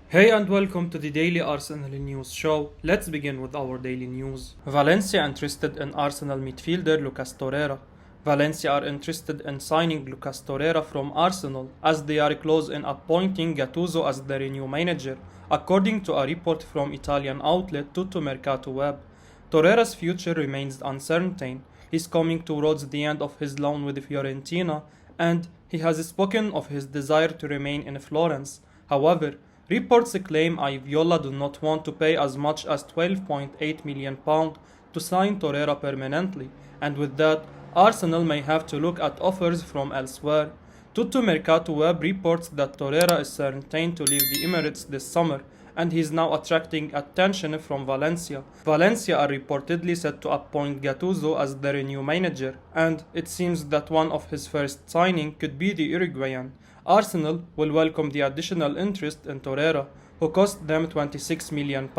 Hey and welcome to the Daily Arsenal News Show. Let's begin with our daily news. Valencia interested in Arsenal midfielder Lucas Torreira. Valencia are interested in signing Lucas Torreira from Arsenal as they are close in appointing Gattuso as their new manager, according to a report from Italian outlet Tutto Mercato Web. Torreira's future remains uncertain. He's coming towards the end of his loan with Fiorentina and he has spoken of his desire to remain in Florence. However, reports claim Viola do not want to pay as much as £12.8 million to sign Torreira permanently, and with that, Arsenal may have to look at offers from elsewhere. Tutto Mercato Web reports that Torreira is certain to leave the Emirates this summer, and he is now attracting attention from Valencia. Valencia are reportedly set to appoint Gattuso as their new manager, and it seems that one of his first signings could be the Uruguayan. Arsenal will welcome the additional interest in Torreira, who cost them £26 million.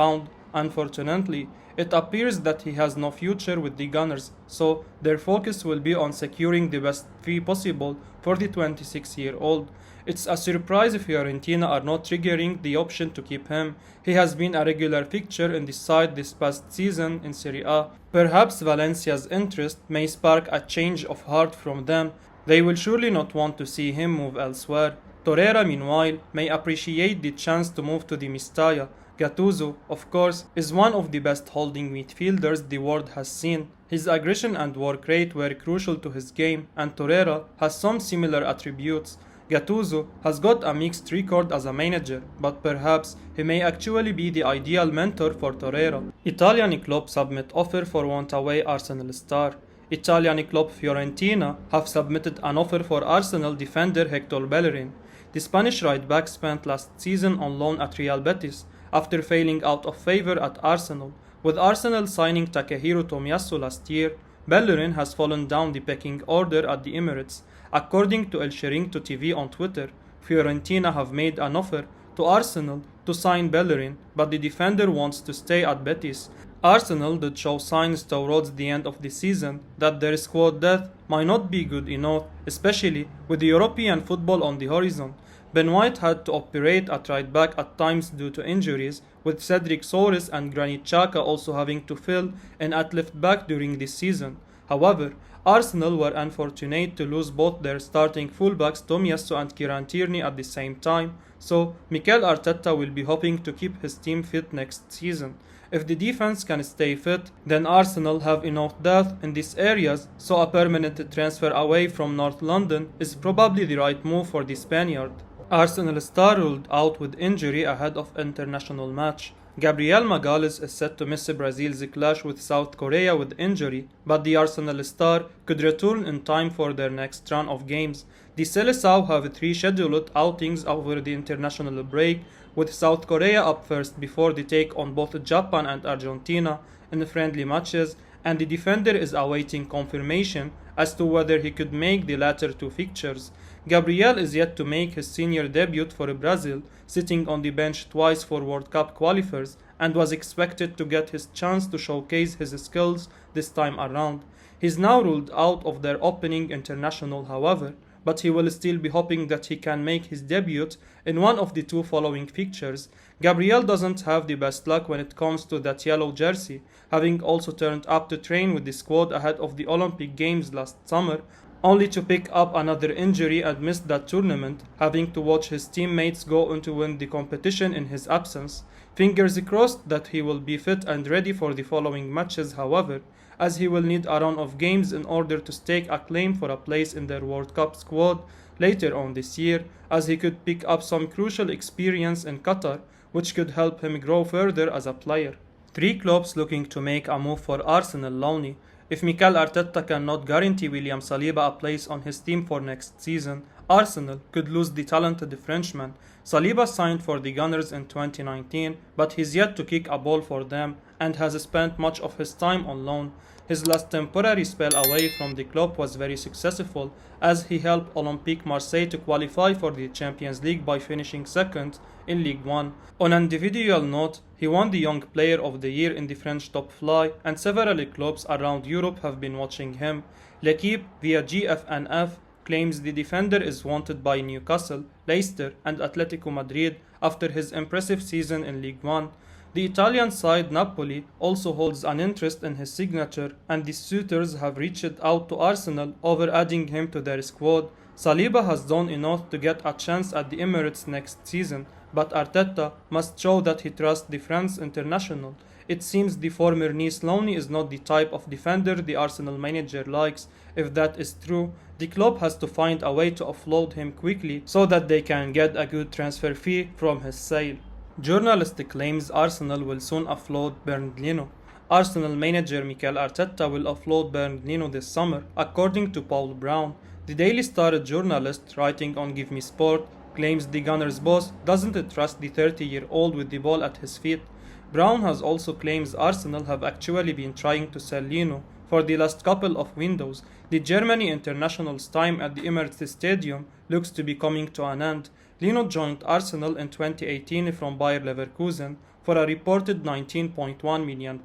Unfortunately, it appears that he has no future with the Gunners, so their focus will be on securing the best fee possible for the 26-year-old. It's a surprise if Fiorentina are not triggering the option to keep him. He has been a regular fixture in the side this past season in Serie A. Perhaps Valencia's interest may spark a change of heart from them. They will surely not want to see him move elsewhere. Torreira, meanwhile, may appreciate the chance to move to the Mestalla. Gattuso, of course, is one of the best holding midfielders the world has seen. His aggression and work rate were crucial to his game, and Torreira has some similar attributes. Gattuso has got a mixed record as a manager, but perhaps he may actually be the ideal mentor for Torreira. Italian club submit offer for wantaway Arsenal star. Italian club Fiorentina have submitted an offer for Arsenal defender Hector Bellerin. The Spanish right-back spent last season on loan at Real Betis after failing out of favour at Arsenal. With Arsenal signing Takehiro Tomiyasu last year, Bellerin has fallen down the pecking order at the Emirates. According to El Chiringuito TV on Twitter, Fiorentina have made an offer to Arsenal to sign Bellerin, but the defender wants to stay at Betis. Arsenal did show signs towards the end of the season that their squad depth might not be good enough, especially with the European football on the horizon. Ben White had to operate at right back at times due to injuries, with Cedric Soares and Granit Xhaka also having to fill in at left back during this season. However, Arsenal were unfortunate to lose both their starting fullbacks Tomiyasu and Kieran Tierney at the same time, so Mikel Arteta will be hoping to keep his team fit next season. If the defense can stay fit, then Arsenal have enough depth in these areas, so a permanent transfer away from North London is probably the right move for the Spaniard. Arsenal star ruled out with injury ahead of international match. Gabriel Jesus is set to miss Brazil's clash with South Korea with injury, but the Arsenal star could return in time for their next run of games. The Seleção have 3 scheduled outings over the international break, with South Korea up first before they take on both Japan and Argentina in the friendly matches, and the defender is awaiting confirmation as to whether he could make the latter 2 fixtures. Gabriel is yet to make his senior debut for Brazil, sitting on the bench twice for World Cup qualifiers, and was expected to get his chance to showcase his skills this time around. He is now ruled out of their opening international, however, but he will still be hoping that he can make his debut in one of the 2 following fixtures. Gabriel doesn't have the best luck when it comes to that yellow jersey, having also turned up to train with the squad ahead of the Olympic Games last summer, only to pick up another injury and miss that tournament, having to watch his teammates go on to win the competition in his absence. Fingers crossed that he will be fit and ready for the following matches, however, as he will need a run of games in order to stake a claim for a place in their World Cup squad later on this year, as he could pick up some crucial experience in Qatar, which could help him grow further as a player. 3 clubs looking to make a move for Arsenal loanee. If Mikel Arteta cannot guarantee William Saliba a place on his team for next season, Arsenal could lose the talented Frenchman. Saliba signed for the Gunners in 2019, but he's yet to kick a ball for them and has spent much of his time on loan. His last temporary spell away from the club was very successful, as he helped Olympique Marseille to qualify for the Champions League by finishing second in Ligue 1. On an individual note, he won the Young Player of the Year in the French top flight, and several clubs around Europe have been watching him. L'Equipe, via GFNF, claims the defender is wanted by Newcastle, Leicester and Atletico Madrid, after his impressive season in League One. The Italian side Napoli also holds an interest in his signature, and the suitors have reached out to Arsenal over adding him to their squad. Saliba has done enough to get a chance at the Emirates next season, but Arteta must show that he trusts the French international. It seems the former Nice loanee is not the type of defender the Arsenal manager likes. If that is true, the club has to find a way to offload him quickly so that they can get a good transfer fee from his sale. Journalist claims Arsenal will soon offload Bernd Leno. Arsenal manager Mikel Arteta will offload Bernd Leno this summer, according to Paul Brown. The Daily Star journalist, writing on Give Me Sport, claims the Gunners' boss doesn't trust the 30-year-old with the ball at his feet. Brown has also claims Arsenal have actually been trying to sell Leno for the last couple of windows. The Germany international's time at the Emirates Stadium looks to be coming to an end. Leno joined Arsenal in 2018 from Bayer Leverkusen for a reported £19.1 million.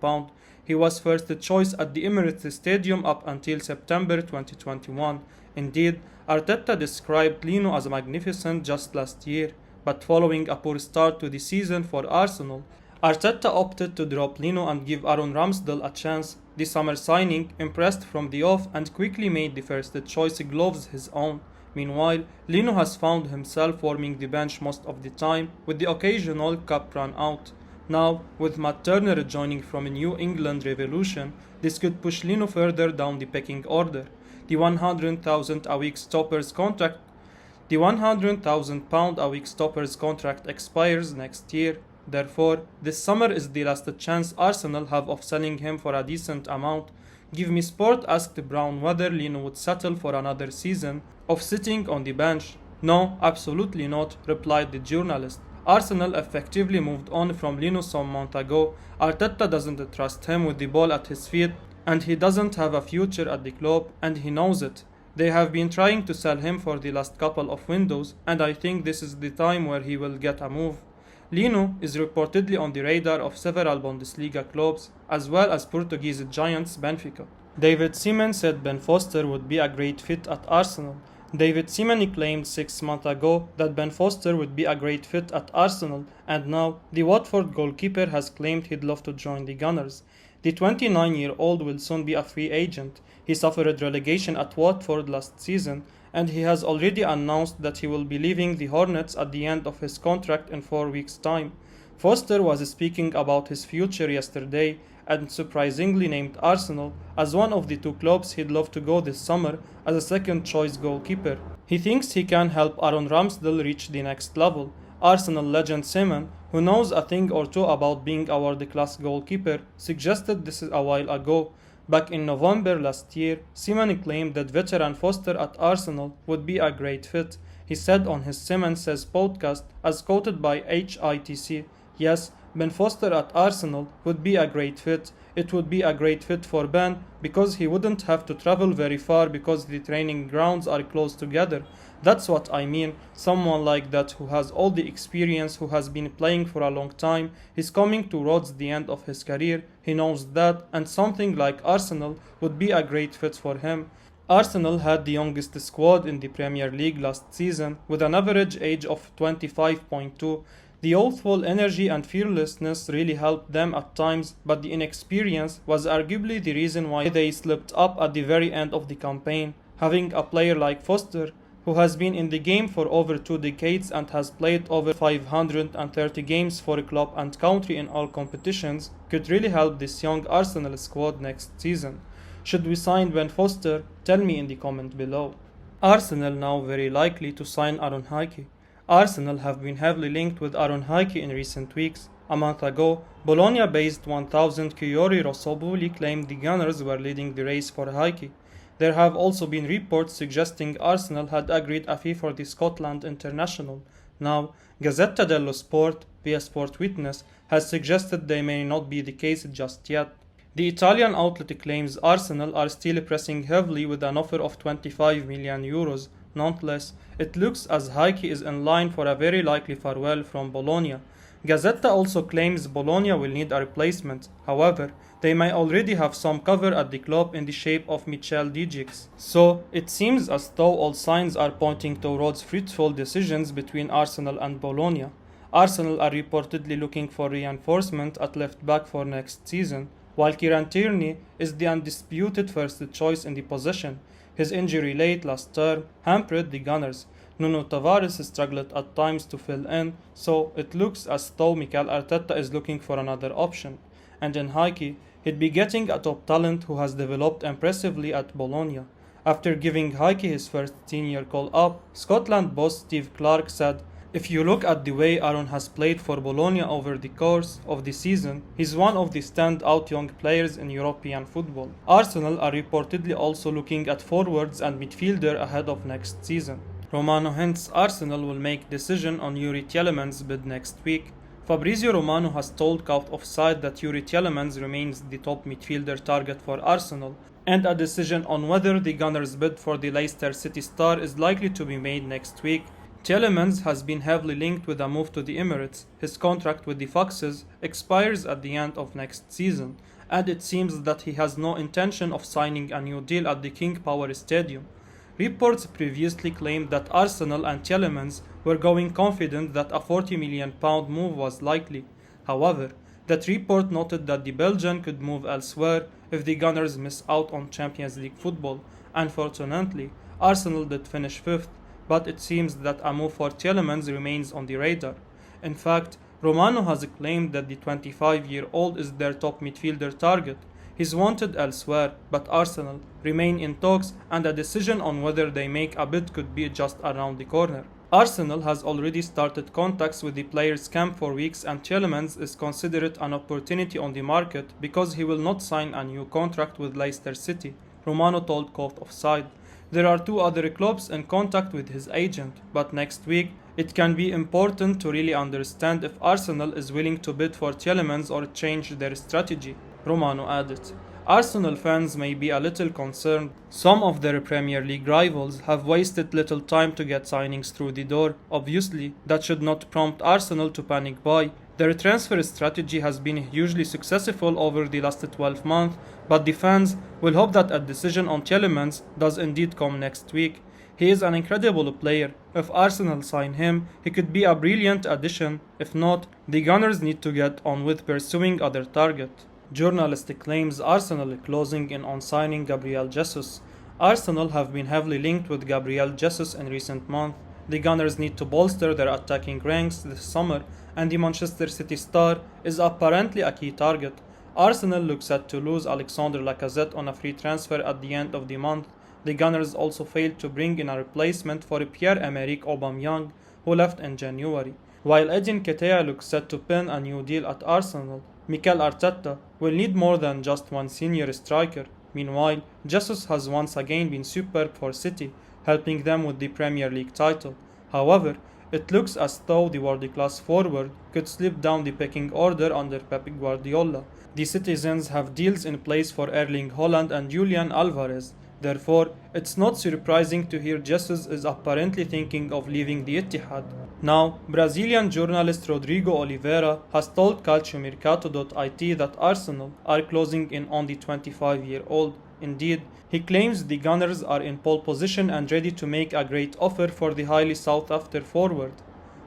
He was first choice at the Emirates Stadium up until September 2021. Indeed, Arteta described Leno as magnificent just last year, but following a poor start to the season for Arsenal, Arteta opted to drop Leno and give Aaron Ramsdale a chance. The summer signing impressed from the off and quickly made the first choice gloves his own. Meanwhile, Leno has found himself warming the bench most of the time, with the occasional cap run out. Now, with Matt Turner joining from New England Revolution, this could push Leno further down the pecking order. The £100,000 a week stopper's contract expires next year. Therefore, this summer is the last chance Arsenal have of selling him for a decent amount. Give Me Sport asked Brown whether Leno would settle for another season of sitting on the bench. No, absolutely not, replied the journalist. Arsenal effectively moved on from Leno some months ago. Arteta doesn't trust him with the ball at his feet, and he doesn't have a future at the club, and he knows it. They have been trying to sell him for the last couple of windows, and I think this is the time where he will get a move. Leno is reportedly on the radar of several Bundesliga clubs, as well as Portuguese giants Benfica. David Seaman said Ben Foster would be a great fit at Arsenal. David Seaman claimed 6 months ago that Ben Foster would be a great fit at Arsenal, and now the Watford goalkeeper has claimed he'd love to join the Gunners. The 29-year-old will soon be a free agent. He suffered relegation at Watford last season, and he has already announced that he will be leaving the Hornets at the end of his contract in 4 weeks' time. Foster was speaking about his future yesterday and surprisingly named Arsenal as one of the 2 clubs he'd love to go this summer as a second-choice goalkeeper. He thinks he can help Aaron Ramsdale reach the next level. Arsenal legend Seaman, who knows a thing or two about being a world-class goalkeeper, suggested this a while ago. Back in November last year, Seaman claimed that veteran Foster at Arsenal would be a great fit. He said on his Seaman Says podcast, as quoted by HITC, "Yes, Ben Foster at Arsenal would be a great fit. It would be a great fit for Ben because he wouldn't have to travel very far because the training grounds are close together. That's what I mean. Someone like that who has all the experience, who has been playing for a long time, he's coming towards the end of his career. He knows that, and something like Arsenal would be a great fit for him." Arsenal had the youngest squad in the Premier League last season, with an average age of 25.2. The youthful energy and fearlessness really helped them at times, but the inexperience was arguably the reason why they slipped up at the very end of the campaign. Having a player like Foster, who has been in the game for over 2 decades and has played over 530 games for club and country in all competitions, could really help this young Arsenal squad next season. Should we sign Ben Foster? Tell me in the comment below. Arsenal now very likely to sign Aaron Hickey. Arsenal have been heavily linked with Aaron Hickey in recent weeks. A month ago, Bologna-based 1000 Youri Tielemans claimed the Gunners were leading the race for Hickey. There have also been reports suggesting Arsenal had agreed a fee for the Scotland international. Now, Gazzetta dello Sport, via Sport Witness, has suggested they may not be the case just yet. The Italian outlet claims Arsenal are still pressing heavily with an offer of €25 million. Nonetheless, it looks as Hickey is in line for a very likely farewell from Bologna. Gazzetta also claims Bologna will need a replacement. However, they may already have some cover at the club in the shape of Michel Dijks. So, it seems as though all signs are pointing towards fruitful decisions between Arsenal and Bologna. Arsenal are reportedly looking for reinforcement at left back for next season, while Kieran Tierney is the undisputed first choice in the position. His injury late last term hampered the Gunners. Nuno Tavares struggled at times to fill in, so it looks as though Mikel Arteta is looking for another option. And in Hickey, he'd be getting a top talent who has developed impressively at Bologna. After giving Hickey his first senior call-up, Scotland boss Steve Clarke said, "If you look at the way Aaron has played for Bologna over the course of the season, he's one of the standout young players in European football." Arsenal are reportedly also looking at forwards and midfielder ahead of next season. Romano hints Arsenal will make decision on Youri Tielemans' bid next week. Fabrizio Romano has told Count Offside that Youri Tielemans remains the top midfielder target for Arsenal, and a decision on whether the Gunners' bid for the Leicester City star is likely to be made next week. Tielemans has been heavily linked with a move to the Emirates. His contract with the Foxes expires at the end of next season, and it seems that he has no intention of signing a new deal at the King Power Stadium. Reports previously claimed that Arsenal and Tielemans were going confident that a £40 million move was likely. However, that report noted that the Belgian could move elsewhere if the Gunners miss out on Champions League football. Unfortunately, Arsenal did finish 5th, but it seems that a move for Tielemans remains on the radar. In fact, Romano has claimed that the 25-year-old is their top midfielder target. He's wanted elsewhere, but Arsenal remain in talks, and a decision on whether they make a bid could be just around the corner. Arsenal has already started contacts with the players' camp for weeks, and Tielemans is considered an opportunity on the market because he will not sign a new contract with Leicester City, Romano told Court Offside. There are 2 other clubs in contact with his agent, but next week it can be important to really understand if Arsenal is willing to bid for Tielemans or change their strategy, Romano added. Arsenal fans may be a little concerned. Some of their Premier League rivals have wasted little time to get signings through the door. Obviously, that should not prompt Arsenal to panic buy. Their transfer strategy has been hugely successful over the last 12 months, but the fans will hope that a decision on Tielemans does indeed come next week. He is an incredible player. If Arsenal sign him, he could be a brilliant addition. If not, the Gunners need to get on with pursuing other targets. Journalist claims Arsenal closing in on signing Gabriel Jesus. Arsenal have been heavily linked with Gabriel Jesus in recent months. The Gunners need to bolster their attacking ranks this summer, and the Manchester City star is apparently a key target. Arsenal looks set to lose Alexandre Lacazette on a free transfer at the end of the month. The Gunners also failed to bring in a replacement for Pierre-Emerick Aubameyang, who left in January. While Edin Ketia looks set to pen a new deal at Arsenal, Mikel Arteta will need more than just one senior striker. Meanwhile, Jesus has once again been superb for City, helping them with the Premier League title. However, it looks as though the world-class forward could slip down the pecking order under Pep Guardiola. The citizens have deals in place for Erling Haaland and Julian Alvarez. Therefore, it's not surprising to hear Jesus is apparently thinking of leaving the Etihad. Now, Brazilian journalist Rodrigo Oliveira has told CalcioMercato.it that Arsenal are closing in on the 25-year-old. Indeed, he claims the Gunners are in pole position and ready to make a great offer for the highly sought-after forward.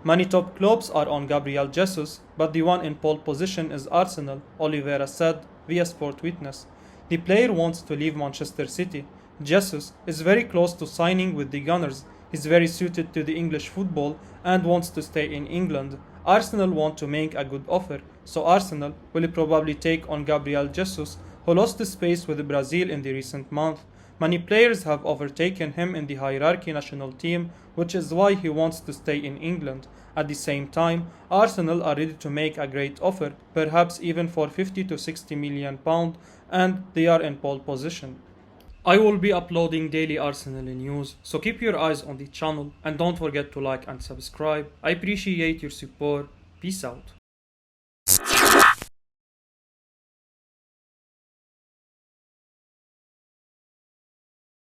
Many top clubs are on Gabriel Jesus, but the one in pole position is Arsenal, Oliveira said via Sport Witness. The player wants to leave Manchester City. Jesus is very close to signing with the Gunners. He's very suited to the English football and wants to stay in England. Arsenal want to make a good offer, so Arsenal will probably take on Gabriel Jesus, who lost space with Brazil in the recent month. Many players have overtaken him in the hierarchy national team, which is why he wants to stay in England. At the same time, Arsenal are ready to make a great offer, perhaps even for £50 to £60 million, and they are in pole position. I will be uploading daily Arsenal news, so keep your eyes on the channel and don't forget to like and subscribe. I appreciate your support. Peace out.